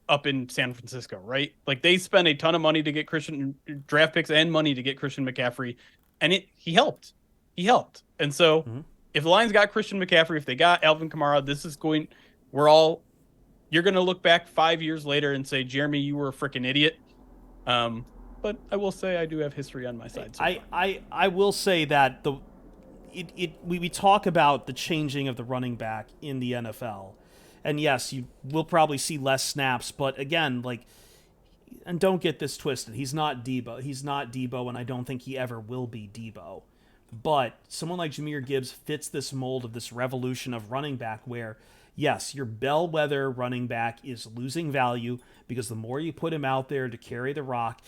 up in San Francisco, right? Like they spent a ton of money to get Christian draft picks and money to get Christian McCaffrey, and he helped. And so if the Lions got Christian McCaffrey, if they got Alvin Kamara, you're going to look back 5 years later and say, Jeremy, you were a freaking idiot. but I will say I do have history on my side. So I will say that we talk about the changing of the running back in the NFL, and yes, you will probably see less snaps, but again, like, and don't get this twisted, he's not Debo. He's not Debo, and I don't think he ever will be Debo. But someone like Jahmyr Gibbs fits this mold of this revolution of running back where, yes, your bellwether running back is losing value because the more you put him out there to carry the rock,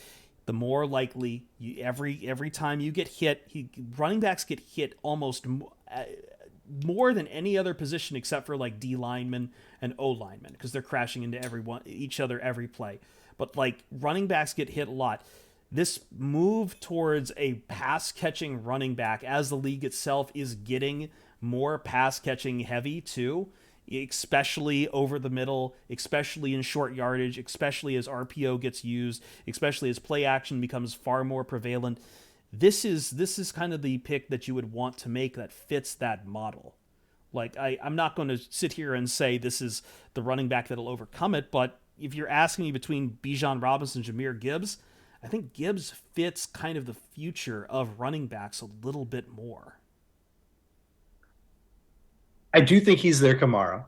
the more likely every time you get hit, running backs get hit almost more than any other position except for like D linemen and O linemen because they're crashing into each other every play. But like running backs get hit a lot. This move towards a pass-catching running back as the league itself is getting more pass-catching heavy too, especially over the middle, especially in short yardage, especially as RPO gets used, especially as play action becomes far more prevalent. This is kind of the pick that you would want to make that fits that model. Like, I'm not going to sit here and say this is the running back that'll overcome it, but if you're asking me between Bijan Robinson and Jahmyr Gibbs, I think Gibbs fits kind of the future of running backs a little bit more. I do think he's their Kamara.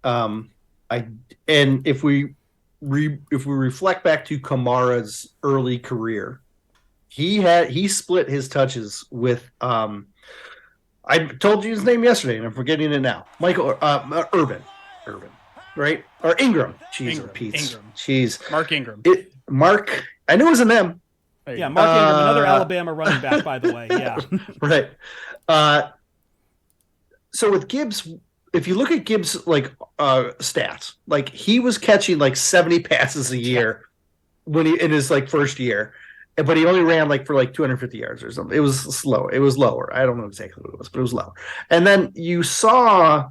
And if we reflect back to Kamara's early career, he split his touches with I told you his name yesterday and I'm forgetting it now. Michael Urban, right? Or Ingram. Jeez, Ingram. Jeez. Mark Ingram. Mark. I knew it was an M. Yeah, Mark Ingram, another Alabama running back, by the way. Yeah. Right. So with Gibbs, if you look at Gibbs like stats, like he was catching like 70 passes a year when he in his like first year, but he only ran like for like 250 yards or something. It was slow. It was lower. I don't know exactly what it was, but it was lower. And then you saw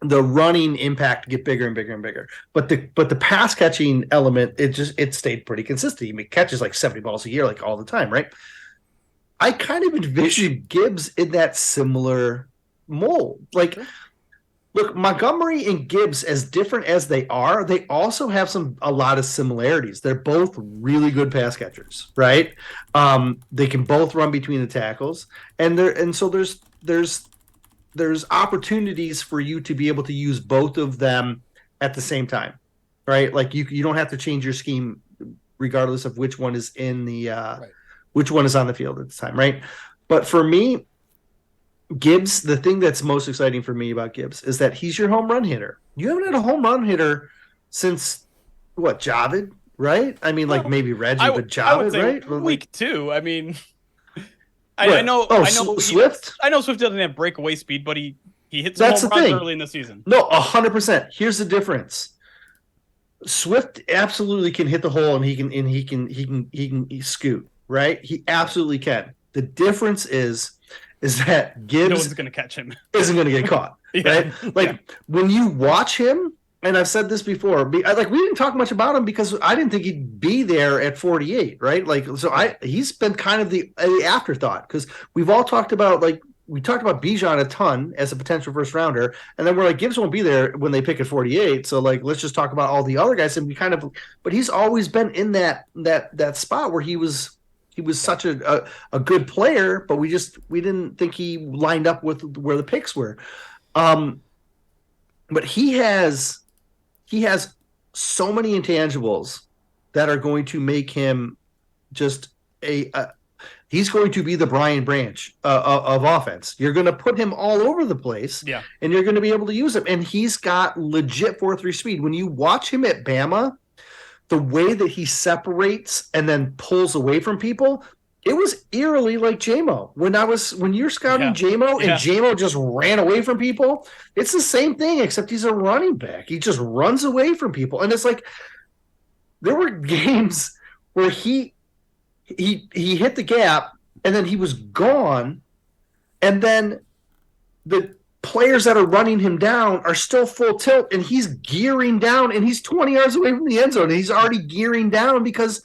the running impact get bigger and bigger and bigger, but the pass catching element it stayed pretty consistent. He catches like 70 balls a year, like all the time, right? I kind of envision Gibbs in that similar mold. Like, look, Montgomery and Gibbs, as different as they are, they also have a lot of similarities. They're both really good pass catchers, right? They can both run between the tackles, and so there's opportunities for you to be able to use both of them at the same time, right? Like you don't have to change your scheme regardless of which one is which one is on the field at the time, right? But for me, Gibbs, the thing that's most exciting for me about Gibbs is that he's your home run hitter. You haven't had a home run hitter since what, Javid, right? I mean, like maybe Reggie, but Javid, right? Week 2. I mean, I know. Swift. I know Swift doesn't have breakaway speed, but he hits some home runs early in the season. No, 100%. Here's the difference. Swift absolutely can hit the hole, and he can scoot, right? He absolutely can. The difference is that Gibbs no one's going to catch him. Isn't going to get caught, right? Like when you watch him, and I've said this before, we didn't talk much about him because I didn't think he'd be there at 48, right? Like, so he's been kind of the afterthought because we've all talked about, like, we talked about Bijan a ton as a potential first rounder, and then we're like, Gibbs won't be there when they pick at 48, so like, let's just talk about all the other guys, and but he's always been in that spot where he was such a good player, but we didn't think he lined up with where the picks were. But he has so many intangibles that are going to make him just he's going to be the Brian Branch of offense. You're going to put him all over the place, and you're going to be able to use him. And he's got legit 4.3 speed. When you watch him at Bama, the way that he separates and then pulls away from people, it was eerily like J-Mo. When you're scouting J-Mo and J-Mo just ran away from people, it's the same thing, except he's a running back. He just runs away from people. And it's like there were games where he hit the gap and then he was gone, and then the players that are running him down are still full tilt, and he's gearing down, and he's 20 yards away from the end zone, and he's already gearing down because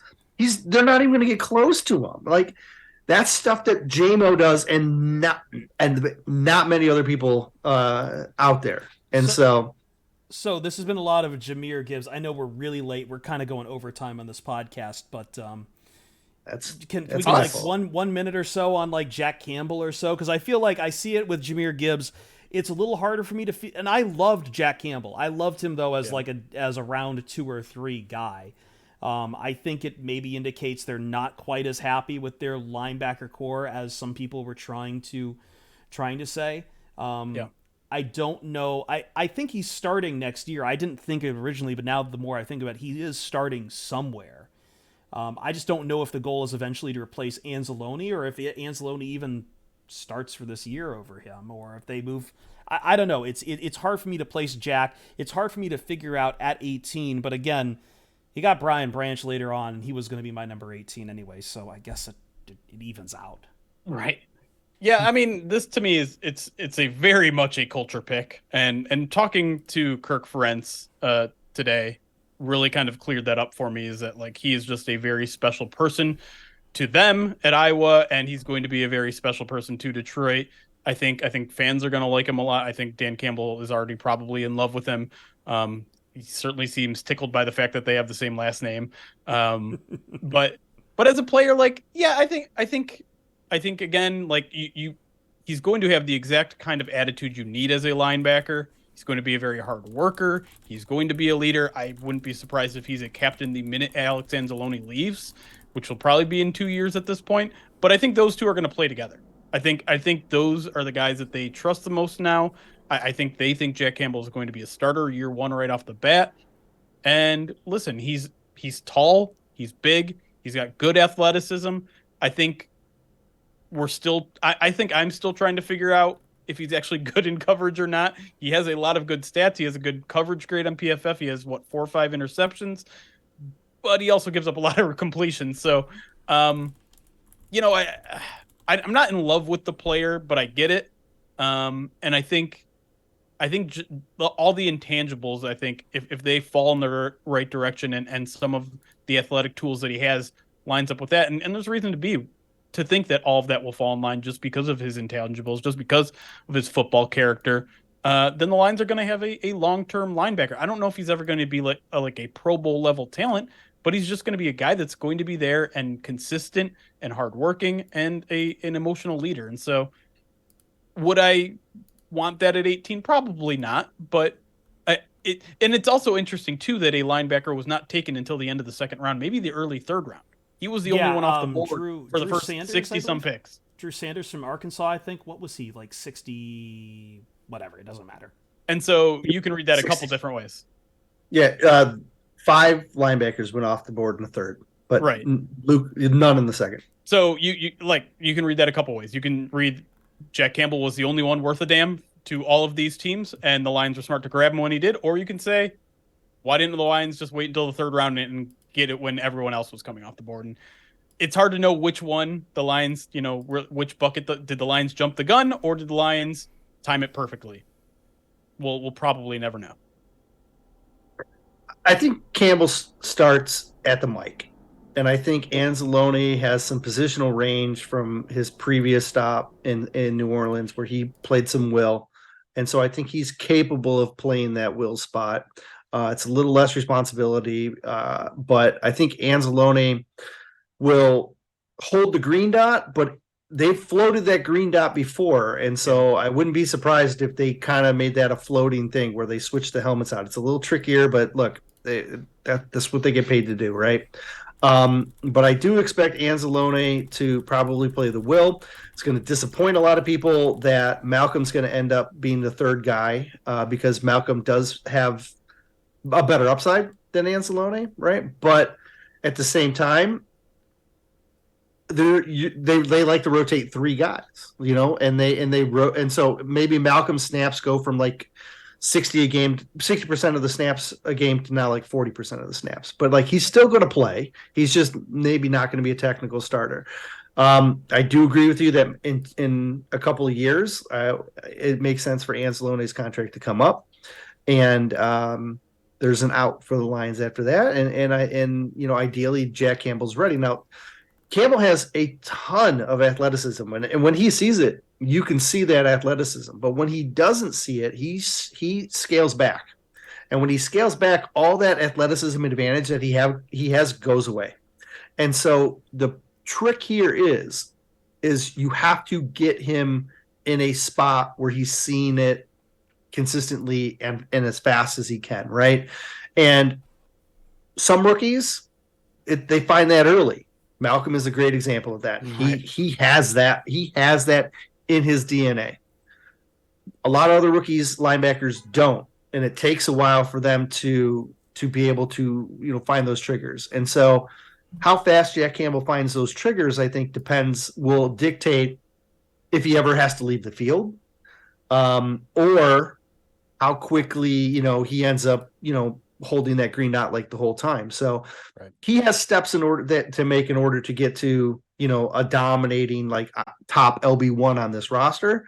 they're not even going to get close to him. Like, that's stuff that J-Mo does, and not many other people out there. And so this has been a lot of Jahmyr Gibbs. I know we're really late. We're kind of going overtime on this podcast, but Can we that's get my like fault. one minute or so on like Jack Campbell or so? Because I feel like I see it with Jahmyr Gibbs. It's a little harder for me to feel, and I loved Jack Campbell. I loved him though as Yeah. as a round 2 or 3 guy. I think it maybe indicates they're not quite as happy with their linebacker core as some people were trying to say. Yeah. I don't know. I think he's starting next year. I didn't think it originally, but now the more I think about it, he is starting somewhere. I just don't know if the goal is eventually to replace Anzalone or if Anzalone even starts for this year over him, or if they move. I don't know. It's hard for me to place Jack. It's hard for me to figure out at 18. But again, he got Brian Branch later on, and he was going to be my number 18 anyway. So I guess it evens out. Right. Yeah, I mean, this to me is it's a very much a culture pick, and talking to Kirk Ferentz today really kind of cleared that up for me. Is that like he is just a very special person to them at Iowa, and he's going to be a very special person to Detroit. I think fans are going to like him a lot. I think Dan Campbell is already probably in love with him. He certainly seems tickled by the fact that they have the same last name. But as a player, like yeah, I think again, like he's going to have the exact kind of attitude you need as a linebacker. He's going to be a very hard worker. He's going to be a leader. I wouldn't be surprised if he's a captain the minute Alex Anzalone leaves, which will probably be in 2 years at this point. But I think those two are going to play together. I think those are the guys that they trust the most now. I think they think Jack Campbell is going to be a starter year one right off the bat. And listen, he's tall, he's big, he's got good athleticism. I think I think I'm still trying to figure out if he's actually good in coverage or not. He has a lot of good stats. He has a good coverage grade on PFF. He has 4 or 5 interceptions, but he also gives up a lot of completions. So, um, I'm not in love with the player, but I get it. And I think all the intangibles, I think if they fall in the right direction and some of the athletic tools that he has lines up with that, and there's reason to think that all of that will fall in line just because of his intangibles, just because of his football character, then the Lions are going to have a long-term linebacker. I don't know if he's ever going to be like a Pro Bowl level talent, but he's just going to be a guy that's going to be there and consistent and hardworking and an emotional leader. And so would I want that at 18? Probably not, but it's also interesting too that a linebacker was not taken until the end of the second round, maybe the early third round. He was the only Yeah, one off the board for the Drew first Sanders, 60 I some believe. picks. Drew Sanders from Arkansas, I think. What was he like? 60, whatever. It doesn't matter. And so you can read that a couple 60. different ways. Yeah, 5 linebackers went off the board in the third, but Right. Luke, none in the second. So you can read that a couple ways. You can read Jack Campbell was the only one worth a damn to all of these teams, and the Lions were smart to grab him when he did. Or you can say, why didn't the Lions just wait until the third round and get it when everyone else was coming off the board? And it's hard to know which one the Lions, which bucket did the Lions jump the gun, or did the Lions time it perfectly? We'll probably never know. I think Campbell starts at the mic, and I think Anzalone has some positional range from his previous stop in New Orleans where he played some will, and so I think he's capable of playing that will spot. It's a little less responsibility, but I think Anzalone will hold the green dot, but they've floated that green dot before. And so I wouldn't be surprised if they kind of made that a floating thing where they switch the helmets out. It's a little trickier, but look, that's what they get paid to do, right? But I do expect Anzalone to probably play the will. It's going to disappoint a lot of people that Malcolm's going to end up being the third guy because Malcolm does have a better upside than Anzalone, right? But at the same time, they like to rotate 3 guys, and so maybe Malcolm's snaps go from like 60% of the snaps a game to now like 40% of the snaps. But like he's still going to play. He's just maybe not going to be a technical starter. I do agree with you that in a couple of years, it makes sense for Anzalone's contract to come up, and there's an out for the Lions after that, and ideally Jack Campbell's ready now. Campbell has a ton of athleticism, and when he sees it, you can see that athleticism. But when he doesn't see it, he scales back, and when he scales back, all that athleticism advantage that he has goes away. And so the trick here is you have to get him in a spot where he's seeing it consistently and as fast as he can, right? And some rookies, they find that early. Malcolm is a great example of that. Right. He has that. He has that in his DNA. A lot of other rookies, linebackers don't, and it takes a while for them to be able to find those triggers. And so, how fast Jack Campbell finds those triggers, I think, will dictate if he ever has to leave the field, or how quickly he ends up holding that green dot like the whole time. So right. He has steps in order to make in order to get to a dominating like top LB1 on this roster.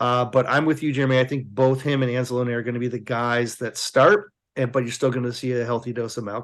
But I'm with you, Jeremy. I think both him and Anzalone are going to be the guys that start, but you're still going to see a healthy dose of Malcolm.